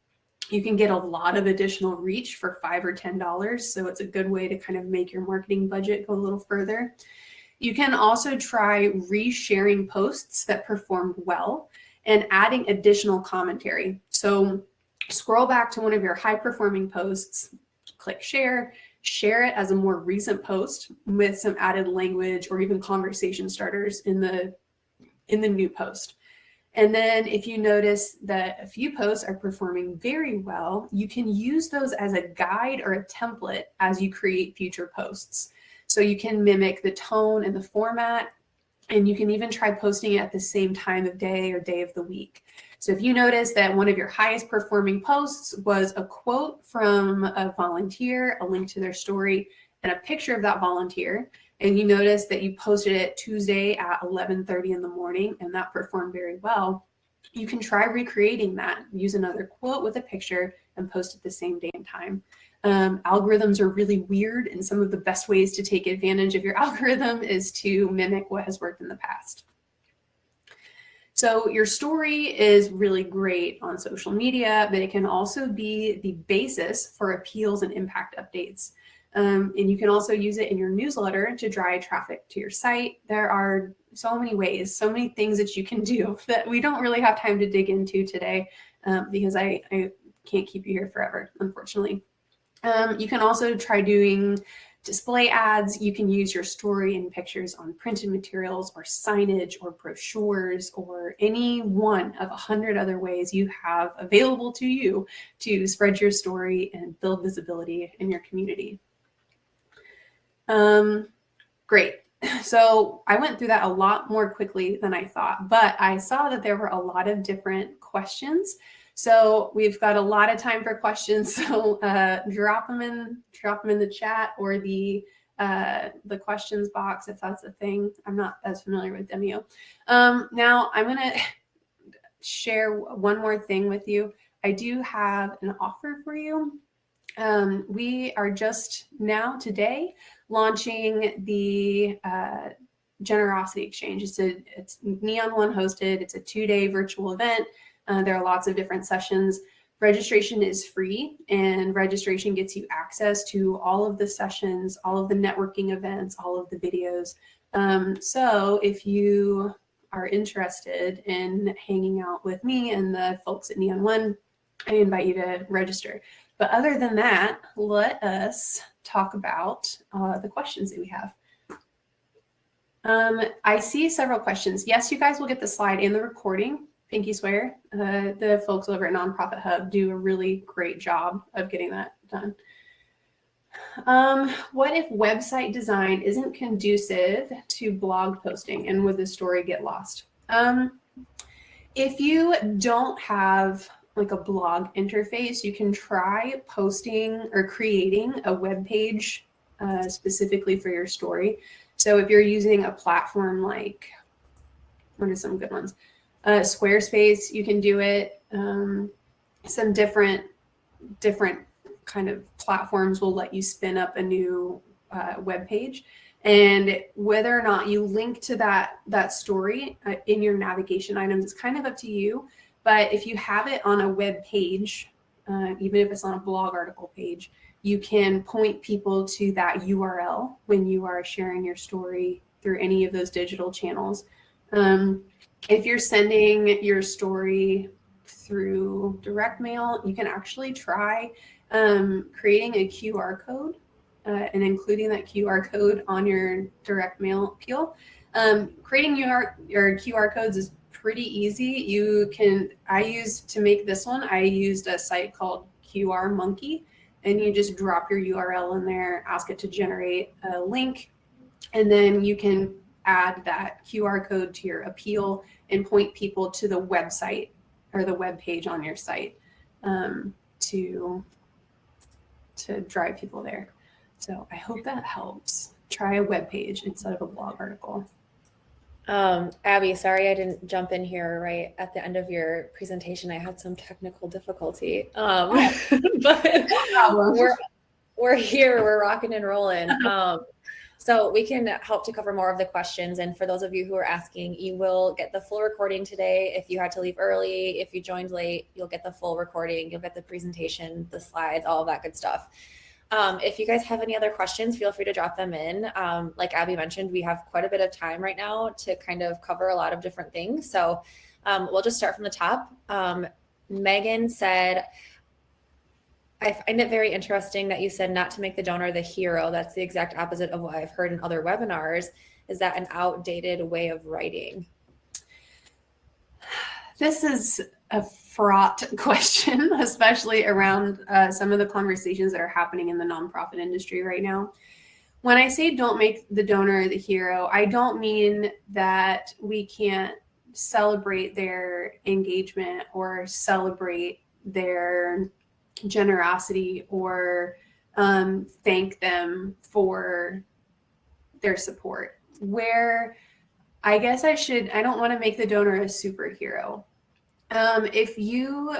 You can get a lot of additional reach for $5 or $10. So it's a good way to kind of make your marketing budget go a little further. You can also try resharing posts that performed well and adding additional commentary. So scroll back to one of your high performing posts, click share, share it as a more recent post with some added language or even conversation starters in the new post. And then if you notice that a few posts are performing very well, you can use those as a guide or a template as you create future posts. So you can mimic the tone and the format, and you can even try posting it at the same time of day or day of the week. So if you notice that one of your highest performing posts was a quote from a volunteer, a link to their story, and a picture of that volunteer, and you notice that you posted it Tuesday at 11:30 in the morning and that performed very well, you can try recreating that. Use another quote with a picture and post it the same day and time. Algorithms are really weird, and some of the best ways to take advantage of your algorithm is to mimic what has worked in the past. So your story is really great on social media, but it can also be the basis for appeals and impact updates. And you can also use it in your newsletter to drive traffic to your site. There are so many ways, so many things that you can do that we don't really have time to dig into today, because I can't keep you here forever, unfortunately. You can also try doing display ads. You can use your story and pictures on printed materials or signage or brochures or any one of 100 other ways you have available to you to spread your story and build visibility in your community. Great. So I went through that a lot more quickly than I thought, but I saw that there were a lot of different questions. So we've got a lot of time for questions. So drop them in the chat or the questions box if that's a thing. I'm not as familiar with Demio. Now I'm gonna share one more thing with you. I do have an offer for you. We are just now today launching the Generosity Exchange. It's Neon One hosted. It's a 2-day virtual event. There are lots of different sessions. Registration is free, and registration gets you access to all of the sessions, all of the networking events, all of the videos. So if you are interested in hanging out with me and the folks at Neon One, I invite you to register. But other than that, let us talk about the questions that we have. I see several questions. Yes, you guys will get the slide and the recording. Pinky swear. The folks over at Nonprofit Hub do a really great job of getting that done. What if website design isn't conducive to blog posting, and would the story get lost? If you don't have like a blog interface, you can try posting or creating a web page specifically for your story. So if you're using a platform like, what are some good ones? Squarespace, you can do it. Some different kind of platforms will let you spin up a new web page. And whether or not you link to that story in your navigation items is kind of up to you. But if you have it on a web page, even if it's on a blog article page, you can point people to that URL when you are sharing your story through any of those digital channels. If you're sending your story through direct mail, you can actually try creating a QR code and including that QR code on your direct mail appeal. Creating your QR codes is pretty easy. To make this one, I used a site called QR Monkey, and you just drop your URL in there, ask it to generate a link, and then you can add that QR code to your appeal and point people to the website or the web page on your site to drive people there. So I hope that helps. Try a web page instead of a blog article. Abby, sorry I didn't jump in here right at the end of your presentation. I had some technical difficulty, but we're here, we're rocking and rolling. So we can help to cover more of the questions. And for those of you who are asking, you will get the full recording today. If you had to leave early, if you joined late, you'll get the full recording. You'll get the presentation, the slides, all of that good stuff. If you guys have any other questions, feel free to drop them in. Like Abby mentioned, we have quite a bit of time right now to kind of cover a lot of different things. So we'll just start from the top. Megan said, I find it very interesting that you said not to make the donor the hero. That's the exact opposite of what I've heard in other webinars. Is that an outdated way of writing? This is a fraught question, especially around some of the conversations that are happening in the nonprofit industry right now. When I say don't make the donor the hero, I don't mean that we can't celebrate their engagement or celebrate their generosity or thank them for their support. Where I guess I don't want to make the donor a superhero. If you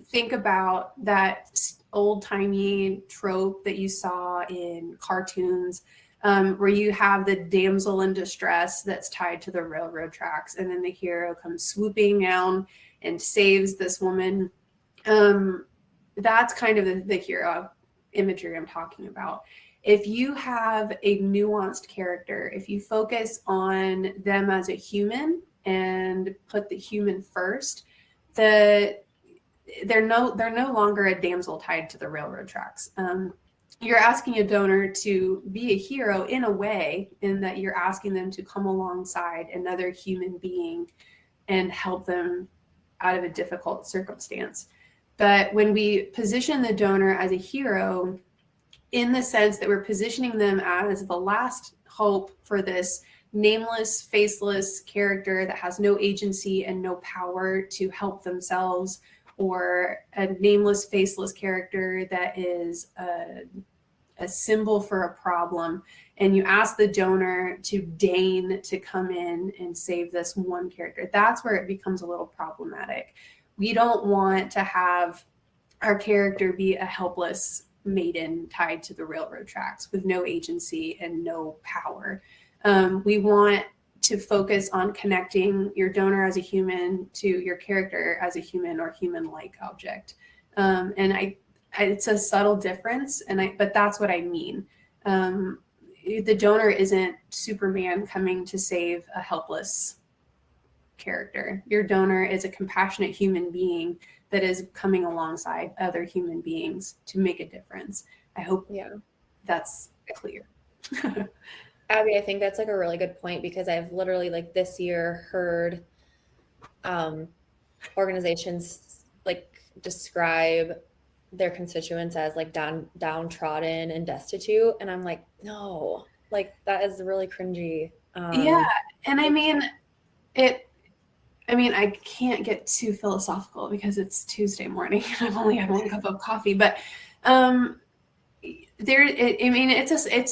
think about that old-timey trope that you saw in cartoons, where you have the damsel in distress that's tied to the railroad tracks, and then the hero comes swooping down and saves this woman. That's kind of the hero imagery I'm talking about. If you have a nuanced character, if you focus on them as a human and put the human first, they're no longer a damsel tied to the railroad tracks. You're asking a donor to be a hero in a way, in that you're asking them to come alongside another human being and help them out of a difficult circumstance. But when we position the donor as a hero, in the sense that we're positioning them as the last hope for this nameless, faceless character that has no agency and no power to help themselves, or a nameless, faceless character that is a symbol for a problem, and you ask the donor to deign to come in and save this one character, that's where it becomes a little problematic. We don't want to have our character be a helpless maiden tied to the railroad tracks with no agency and no power. We want to focus on connecting your donor as a human to your character as a human or human-like object. It's a subtle difference, but that's what I mean. The donor isn't Superman coming to save a helpless character. Your donor is a compassionate human being that is coming alongside other human beings to make a difference. I hope that's clear. Abby, I think that's like a really good point, because I've literally like this year heard organizations like describe their constituents as like downtrodden and destitute, and I'm like, no, like that is really cringy. Yeah, and I mean I can't get too philosophical because it's Tuesday morning and I've only had one cup of coffee, but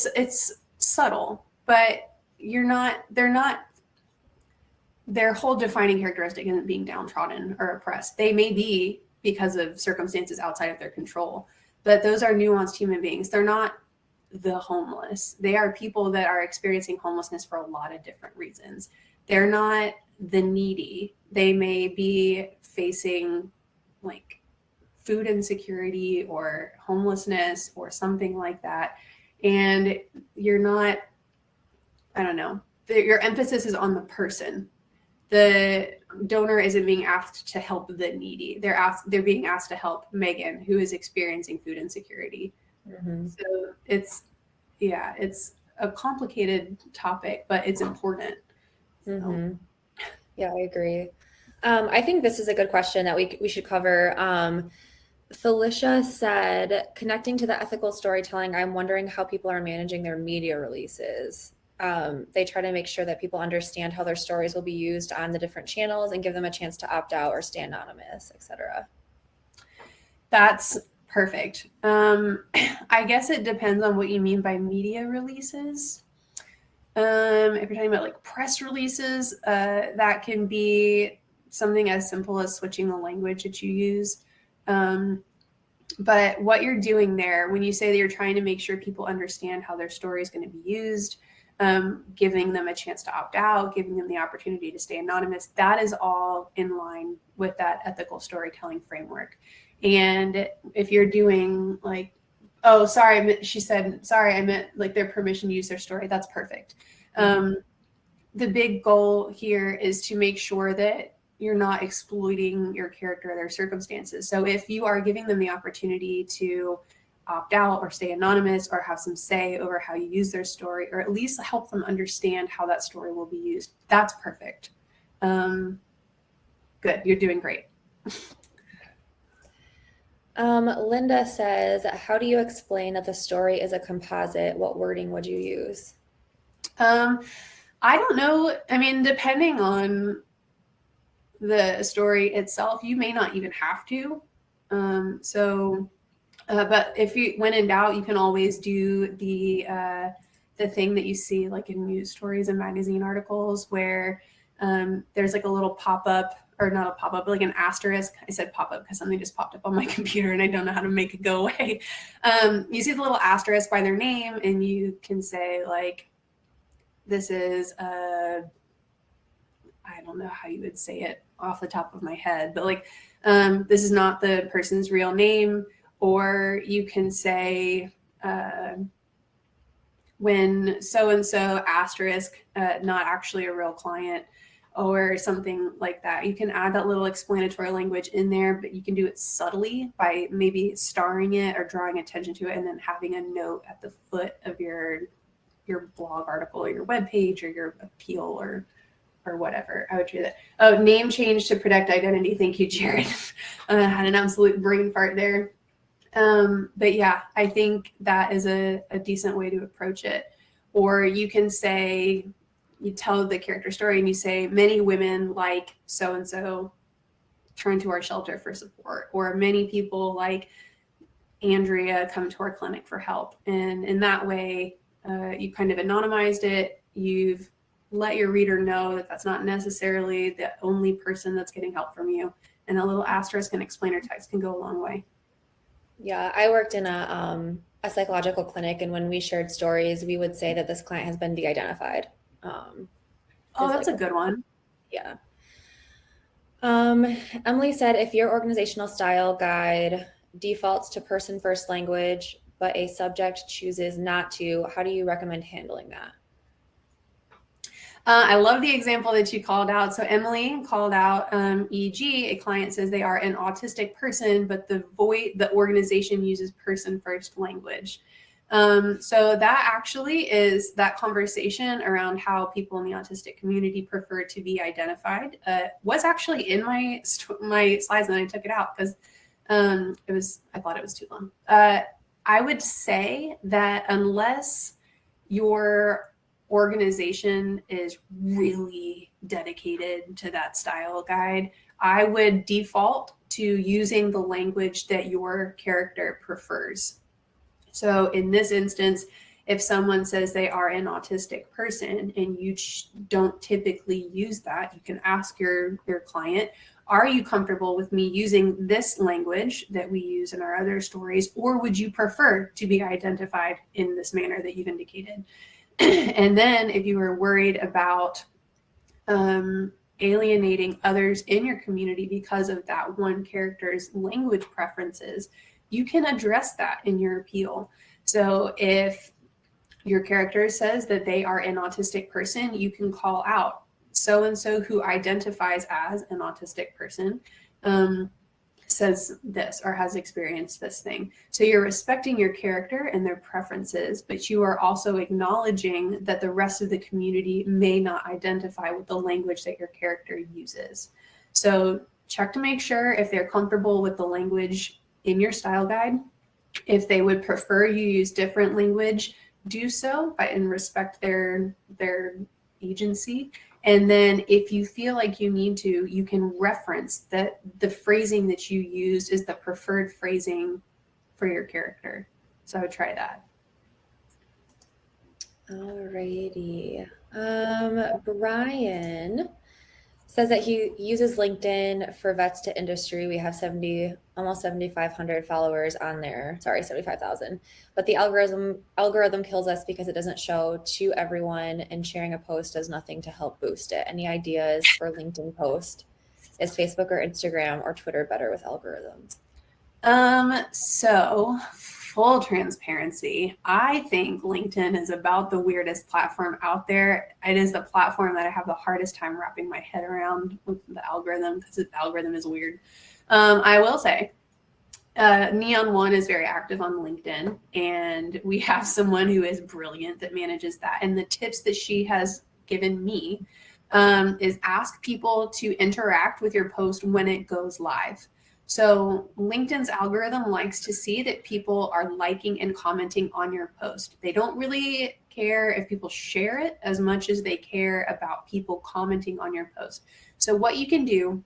it's subtle, but their whole defining characteristic isn't being downtrodden or oppressed. They may be because of circumstances outside of their control, but those are nuanced human beings. They're not the homeless. They are people that are experiencing homelessness for a lot of different reasons. They're not the needy. They may be facing like food insecurity or homelessness or something like that. And you're not, I don't know, your emphasis is on the person. The donor isn't being asked to help the needy. They're being asked to help Megan, who is experiencing food insecurity. Mm-hmm. So it's a complicated topic, but it's important. Mm-hmm. So. Yeah, I agree. I think this is a good question that we should cover. Felicia said, connecting to the ethical storytelling, I'm wondering how people are managing their media releases. They try to make sure that people understand how their stories will be used on the different channels and give them a chance to opt out or stay anonymous, etc. That's perfect. I guess it depends on what you mean by media releases. If you're talking about like press releases, that can be something as simple as switching the language that you use. But what you're doing there, when you say that you're trying to make sure people understand how their story is going to be used, giving them a chance to opt out, giving them the opportunity to stay anonymous, that is all in line with that ethical storytelling framework. And if you're doing like, oh, sorry, she said, sorry, I meant like their permission to use their story. That's perfect. The big goal here is to make sure that you're not exploiting your character or their circumstances. So if you are giving them the opportunity to opt out or stay anonymous or have some say over how you use their story, or at least help them understand how that story will be used, that's perfect. Good, you're doing great. Linda says, how do you explain that the story is a composite? What wording would you use? I don't know. I mean, depending on the story itself, you may not even have to. But if you, when in doubt, you can always do the thing that you see like in news stories and magazine articles where there's like a little pop-up, or not a pop-up, but like an asterisk. I said pop-up because something just popped up on my computer and I don't know how to make it go away. You see the little asterisk by their name and you can say like, this is I don't know how you would say it off the top of my head, but like, this is not the person's real name. Or you can say, when so-and-so asterisk, not actually a real client, or something like that. You can add that little explanatory language in there, but you can do it subtly by maybe starring it or drawing attention to it and then having a note at the foot of your blog article or your webpage or your appeal or whatever. I would do that. Oh, name change to protect identity. Thank you, Jared. I had an absolute brain fart there. But yeah, I think that is a decent way to approach it. Or you can say, you tell the character story and you say, many women like so-and-so turn to our shelter for support, or many people like Andrea come to our clinic for help. And in that way, you kind of anonymized it. You've let your reader know that that's not necessarily the only person that's getting help from you. And a little asterisk and explainer text can go a long way. Yeah, I worked in a psychological clinic, and when we shared stories, we would say that this client has been de-identified. Oh, that's a good one. Yeah. Emily said, if your organizational style guide defaults to person first language, but a subject chooses not to, how do you recommend handling that? I love the example that you called out. So Emily called out, e.g., a client says they are an autistic person, but the organization uses person first language. So that actually is that conversation around how people in the autistic community prefer to be identified was actually in my slides, and I took it out because I thought it was too long. I would say that unless your organization is really dedicated to that style guide, I would default to using the language that your character prefers. So in this instance, if someone says they are an autistic person and you don't typically use that, you can ask your client, are you comfortable with me using this language that we use in our other stories, or would you prefer to be identified in this manner that you've indicated? And then if you were worried about alienating others in your community because of that one character's language preferences, you can address that in your appeal. So if your character says that they are an autistic person, you can call out so-and-so who identifies as an autistic person says this or has experienced this thing. So you're respecting your character and their preferences, but you are also acknowledging that the rest of the community may not identify with the language that your character uses. So check to make sure if they're comfortable with the language in your style guide. If they would prefer you use different language, do so and respect their agency. And then if you feel like you need to, you can reference that the phrasing that you use is the preferred phrasing for your character. So I would try that. Alrighty. Brian says that he uses LinkedIn for vets to industry. We have almost 7,500 followers on there. Sorry, 75,000. But the algorithm kills us because it doesn't show to everyone, and sharing a post does nothing to help boost it. Any ideas for LinkedIn post? Is Facebook or Instagram or Twitter better with algorithms? So full transparency, I think LinkedIn is about the weirdest platform out there. It is the platform that I have the hardest time wrapping my head around with the algorithm, because the algorithm is weird. I will say, Neon One is very active on LinkedIn, and we have someone who is brilliant that manages that. And the tips that she has given me is ask people to interact with your post when it goes live. So LinkedIn's algorithm likes to see that people are liking and commenting on your post. They don't really care if people share it as much as they care about people commenting on your post. So what you can do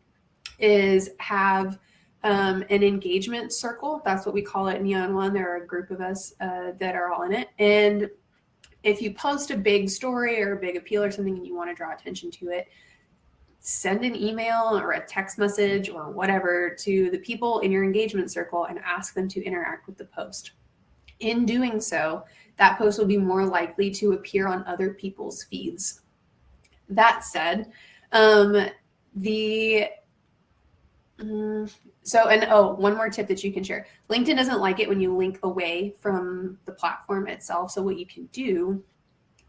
is have an engagement circle. That's what we call it, Neon One. There are a group of us that are all in it. And if you post a big story or a big appeal or something and you want to draw attention to it, send an email or a text message or whatever to the people in your engagement circle and ask them to interact with the post. In doing so, that post will be more likely to appear on other people's feeds. That said, one more tip that you can share. LinkedIn doesn't like it when you link away from the platform itself. So what you can do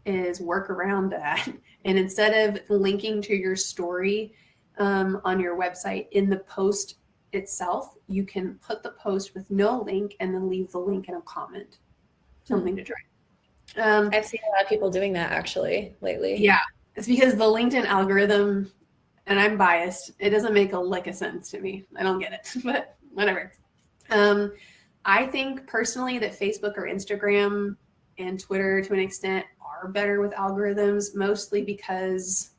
is work around that. And instead of linking to your story on your website in the post itself, you can put the post with no link and then leave the link in a comment. Something to try. I've seen a lot of people doing that actually lately. Yeah, it's because the LinkedIn algorithm, and I'm biased, it doesn't make a lick of sense to me. I don't get it, but whatever. I think personally that Facebook or Instagram and Twitter to an extent are better with algorithms, mostly because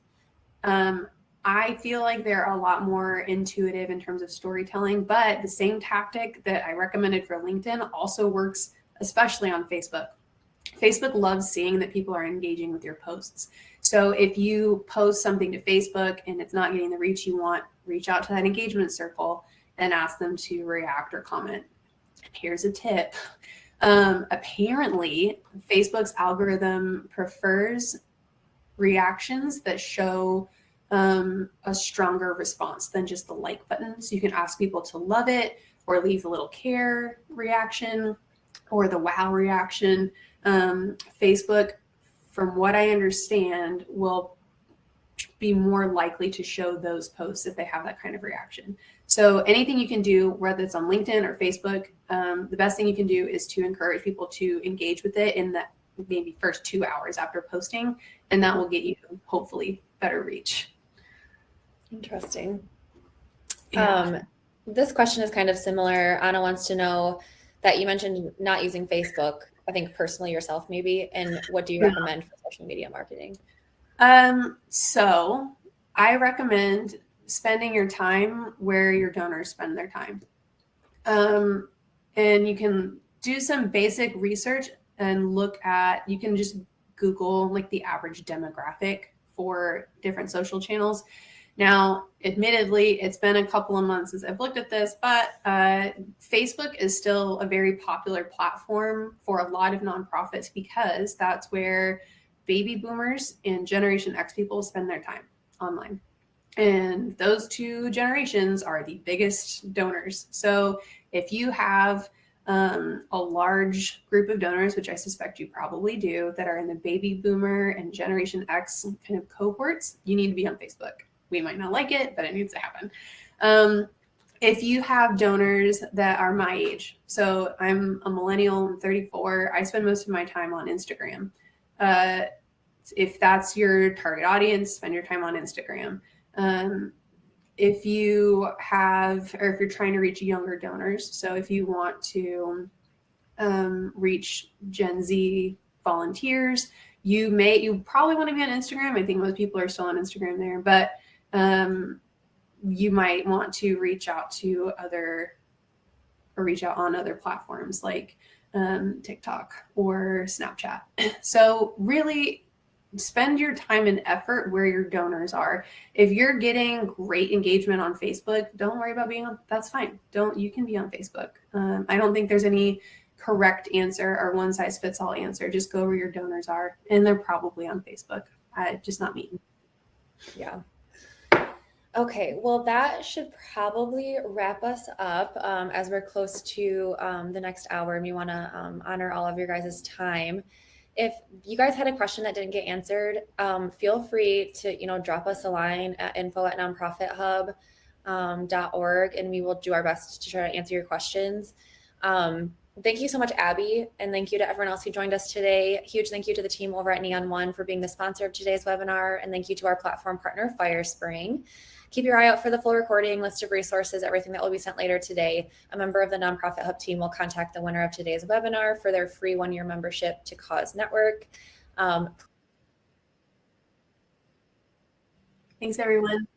I feel like they're a lot more intuitive in terms of storytelling, but the same tactic that I recommended for LinkedIn also works, especially on Facebook. Facebook loves seeing that people are engaging with your posts. So if you post something to Facebook and it's not getting the reach you want, reach out to that engagement circle and ask them to react or comment. Here's a tip. Apparently, Facebook's algorithm prefers reactions that show a stronger response than just the like button. So you can ask people to love it or leave a little care reaction or the wow reaction. Facebook, from what I understand, will be more likely to show those posts if they have that kind of reaction. So anything you can do, whether it's on LinkedIn or Facebook, the best thing you can do is to encourage people to engage with it in the maybe first 2 hours after posting, and that will get you hopefully better reach. Interesting. Yeah. This question is kind of similar. Anna wants to know that you mentioned not using Facebook, I think personally yourself maybe, and what do you recommend for social media marketing? So I recommend spending your time where your donors spend their time. And you can do some basic research and you can just Google like the average demographic for different social channels. Now, admittedly, it's been a couple of months since I've looked at this, but Facebook is still a very popular platform for a lot of nonprofits because that's where baby boomers and Generation X people spend their time online. And those two generations are the biggest donors. So if you have a large group of donors, which I suspect you probably do, that are in the baby boomer and Generation X kind of cohorts, you need to be on Facebook. We might not like it, but it needs to happen. If you have donors that are my age, so I'm a millennial, I'm 34, I spend most of my time on Instagram. If that's your target audience, spend your time on Instagram. If you have, or if you're trying to reach younger donors, so if you want to reach Gen Z volunteers, you probably want to be on Instagram. I think most people are still on Instagram there, but you might want to reach out on other platforms like TikTok or Snapchat. So really spend your time and effort where your donors are. If you're getting great engagement on Facebook, don't worry about that's fine. You can be on Facebook. I don't think there's any correct answer or one size fits all answer. Just go where your donors are, and they're probably on Facebook. Just not me. Yeah. Okay, well, that should probably wrap us up as we're close to the next hour and we want to honor all of your guys' time. If you guys had a question that didn't get answered, feel free to, drop us a line at info@nonprofithub.org and we will do our best to try to answer your questions. Thank you so much, Abby, and thank you to everyone else who joined us today. Huge thank you to the team over at Neon One for being the sponsor of today's webinar, and thank you to our platform partner, FireSpring. Keep your eye out for the full recording, list of resources, everything that will be sent later today. A member of the Nonprofit Hub team will contact the winner of today's webinar for their free 1-year membership to Cause Network. Thanks, everyone.